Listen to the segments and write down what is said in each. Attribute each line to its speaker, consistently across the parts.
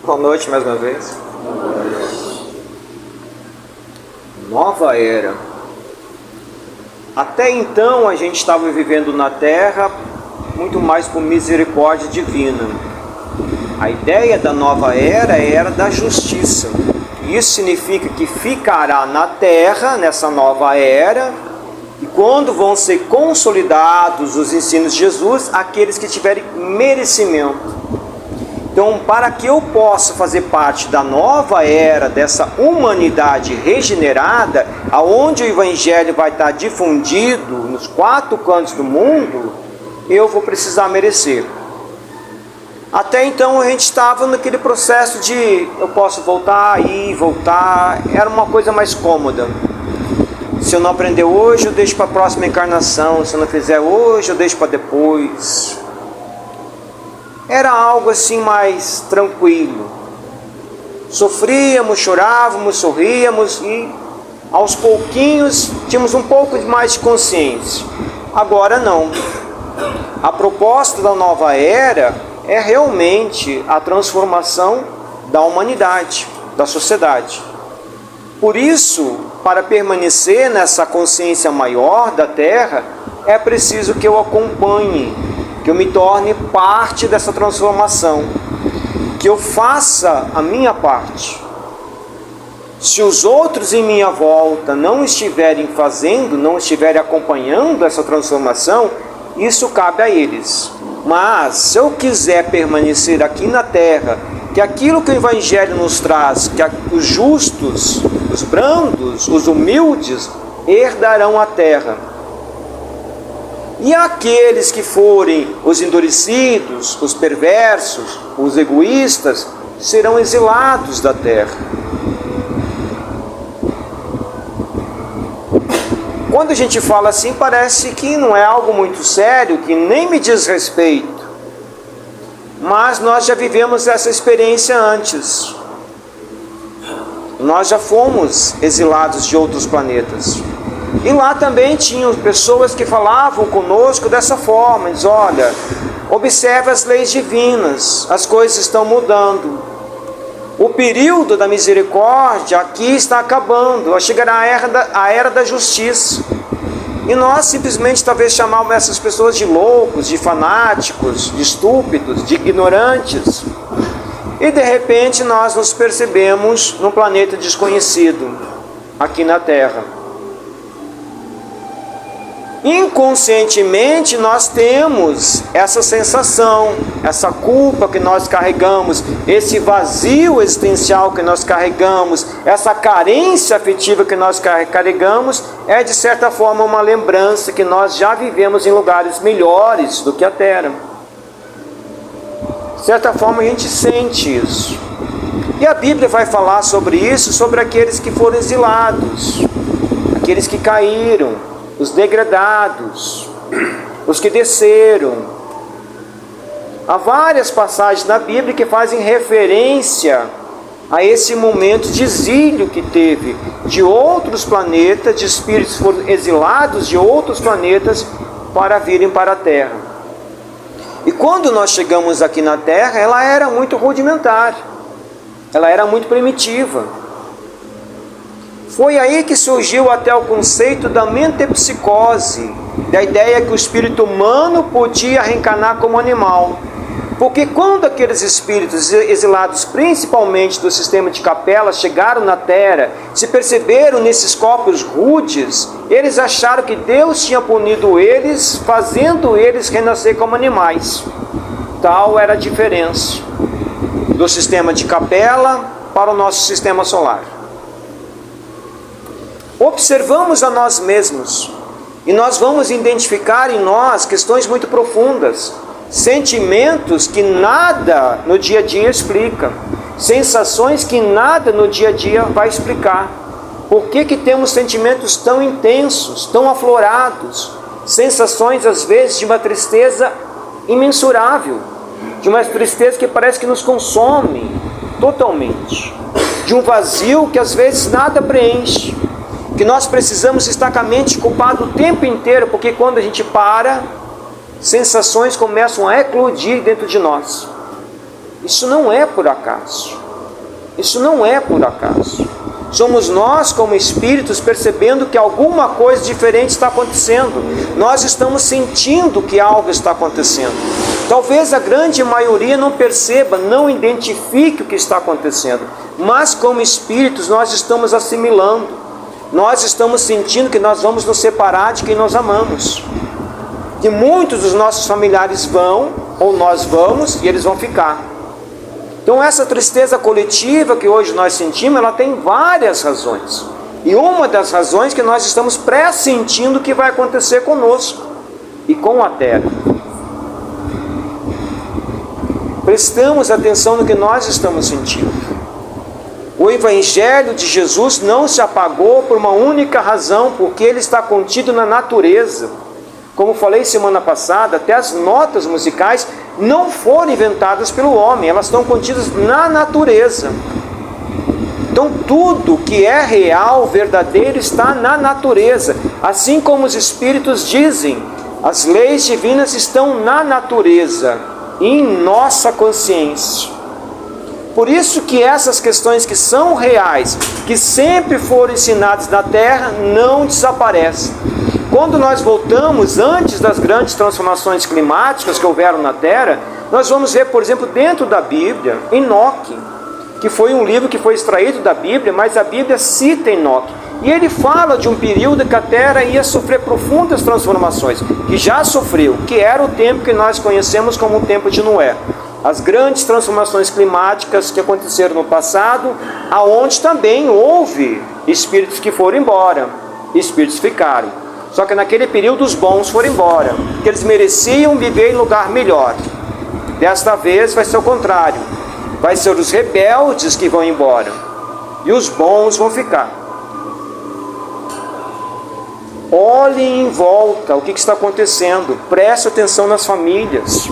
Speaker 1: Boa noite mais uma vez. Nova era. Até então a gente estava vivendo na terra muito mais por misericórdia divina. A ideia da nova era é a era da justiça. Isso significa que ficará na terra, nessa nova era, e quando vão ser consolidados os ensinos de Jesus, aqueles que tiverem merecimento. Então, para que eu possa fazer parte da nova era, dessa humanidade regenerada, aonde o Evangelho vai estar difundido nos 4 cantos do mundo, eu vou precisar merecer. Até então a gente estava naquele processo de eu posso voltar, ir, voltar, era uma coisa mais cômoda. Se eu não aprender hoje, eu deixo para a próxima encarnação, se eu não fizer hoje, eu deixo para depois. Era algo assim mais tranquilo. Sofríamos, chorávamos, sorríamos e aos pouquinhos tínhamos um pouco mais de consciência. Agora não. A proposta da nova era é realmente a transformação da humanidade, da sociedade. Por isso, para permanecer nessa consciência maior da Terra, é preciso que eu acompanhe, que eu me torne parte dessa transformação, que eu faça a minha parte. Se os outros em minha volta não estiverem fazendo, não estiverem acompanhando essa transformação, isso cabe a eles. Mas se eu quiser permanecer aqui na terra, que aquilo que o Evangelho nos traz, que os justos, os brandos, os humildes, herdarão a terra. E aqueles que forem os endurecidos, os perversos, os egoístas, serão exilados da terra. Quando a gente fala assim, parece que não é algo muito sério, que nem me diz respeito. Mas nós já vivemos essa experiência antes. Nós já fomos exilados de outros planetas. E lá também tinham pessoas que falavam conosco dessa forma. Diz, olha, observe as leis divinas, as coisas estão mudando. O período da misericórdia aqui está acabando, chegará a era da justiça. E nós simplesmente talvez chamávamos essas pessoas de loucos, de fanáticos, de estúpidos, de ignorantes. E de repente nós nos percebemos num planeta desconhecido, aqui na Terra. Inconscientemente nós temos essa sensação, essa culpa que nós carregamos, esse vazio existencial que nós carregamos, essa carência afetiva que nós carregamos, é de certa forma uma lembrança que nós já vivemos em lugares melhores do que a Terra. De certa forma a gente sente isso. E a Bíblia vai falar sobre isso, sobre aqueles que foram exilados, aqueles que caíram, os degradados, os que desceram. Há várias passagens na Bíblia que fazem referência a esse momento de exílio que teve de outros planetas, de espíritos que foram exilados de outros planetas para virem para a Terra. E quando nós chegamos aqui na Terra, ela era muito rudimentar, ela era muito primitiva. Foi aí que surgiu até o conceito da metempsicose, da ideia que o espírito humano podia reencarnar como animal. Porque quando aqueles espíritos exilados, principalmente do sistema de Capela, chegaram na Terra, se perceberam nesses corpos rudes, eles acharam que Deus tinha punido eles, fazendo eles renascer como animais. Tal era a diferença do sistema de Capela para o nosso sistema solar. Observamos a nós mesmos e nós vamos identificar em nós questões muito profundas, sentimentos que nada no dia a dia explica, sensações que nada no dia a dia vai explicar. Por que temos sentimentos tão intensos, tão aflorados, sensações às vezes de uma tristeza imensurável, de uma tristeza que parece que nos consome totalmente, de um vazio que às vezes nada preenche, que nós precisamos estar com a mente ocupada o tempo inteiro, porque quando a gente para, sensações começam a eclodir dentro de nós. Isso não é por acaso. Isso não é por acaso. Somos nós, como espíritos, percebendo que alguma coisa diferente está acontecendo. Nós estamos sentindo que algo está acontecendo. Talvez a grande maioria não perceba, não identifique o que está acontecendo. Mas como espíritos nós estamos assimilando. Nós estamos sentindo que nós vamos nos separar de quem nós amamos. Que muitos dos nossos familiares vão, ou nós vamos, e eles vão ficar. Então essa tristeza coletiva que hoje nós sentimos, ela tem várias razões. E uma das razões é que nós estamos pressentindo o que vai acontecer conosco e com a Terra. Prestamos atenção no que nós estamos sentindo. O Evangelho de Jesus não se apagou por uma única razão, porque ele está contido na natureza. Como falei semana passada, até as notas musicais não foram inventadas pelo homem, elas estão contidas na natureza. Então tudo que é real, verdadeiro, está na natureza. Assim como os Espíritos dizem, as leis divinas estão na natureza, em nossa consciência. Por isso que essas questões que são reais, que sempre foram ensinadas na Terra, não desaparecem. Quando nós voltamos antes das grandes transformações climáticas que houveram na Terra, nós vamos ver, por exemplo, dentro da Bíblia, Enoque, que foi um livro que foi extraído da Bíblia, mas a Bíblia cita Enoque. E ele fala de um período que a Terra ia sofrer profundas transformações, que já sofreu, que era o tempo que nós conhecemos como o tempo de Noé. As grandes transformações climáticas que aconteceram no passado, aonde também houve espíritos que foram embora, espíritos ficaram. Só que naquele período os bons foram embora, porque eles mereciam viver em lugar melhor. Desta vez vai ser o contrário. Vai ser os rebeldes que vão embora, e os bons vão ficar. Olhem em volta o que está acontecendo. Preste atenção nas famílias.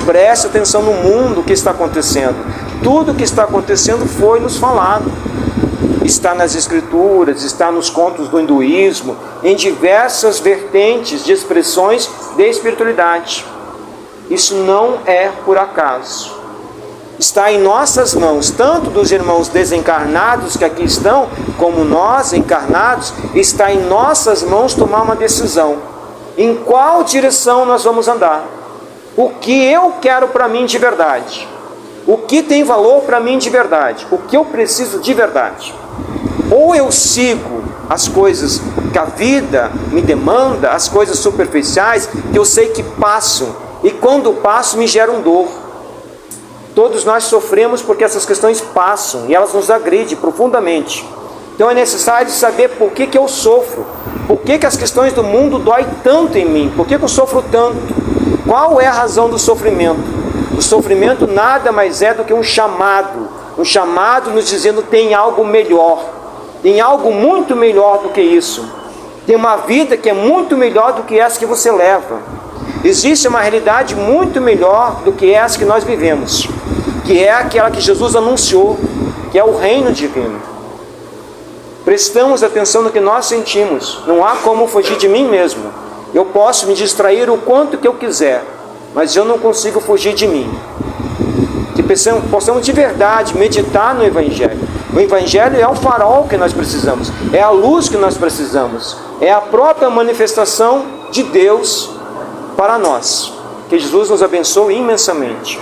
Speaker 1: Preste atenção no mundo o que está acontecendo. Tudo o que está acontecendo foi nos falado. Está nas escrituras, está nos contos do hinduísmo, em diversas vertentes de expressões de espiritualidade. Isso não é por acaso. Está em nossas mãos, tanto dos irmãos desencarnados que aqui estão, como nós encarnados, está em nossas mãos tomar uma decisão. Em qual direção nós vamos andar? O que eu quero para mim de verdade? O que tem valor para mim de verdade? O que eu preciso de verdade? Ou eu sigo as coisas que a vida me demanda, as coisas superficiais, que eu sei que passam, e quando passam me geram dor. Todos nós sofremos porque essas questões passam, e elas nos agridem profundamente. Então é necessário saber por que eu sofro, por que as questões do mundo doem tanto em mim, por que eu sofro tanto, qual é a razão do sofrimento. O sofrimento nada mais é do que um chamado nos dizendo tem algo melhor, tem algo muito melhor do que isso, tem uma vida que é muito melhor do que essa que você leva. Existe uma realidade muito melhor do que essa que nós vivemos, que é aquela que Jesus anunciou, que é o reino divino. Prestamos atenção no que nós sentimos. Não há como fugir de mim mesmo. Eu posso me distrair o quanto que eu quiser, mas eu não consigo fugir de mim. Que possamos de verdade meditar no Evangelho. O Evangelho é o farol que nós precisamos, é a luz que nós precisamos, é a própria manifestação de Deus para nós. Que Jesus nos abençoe imensamente.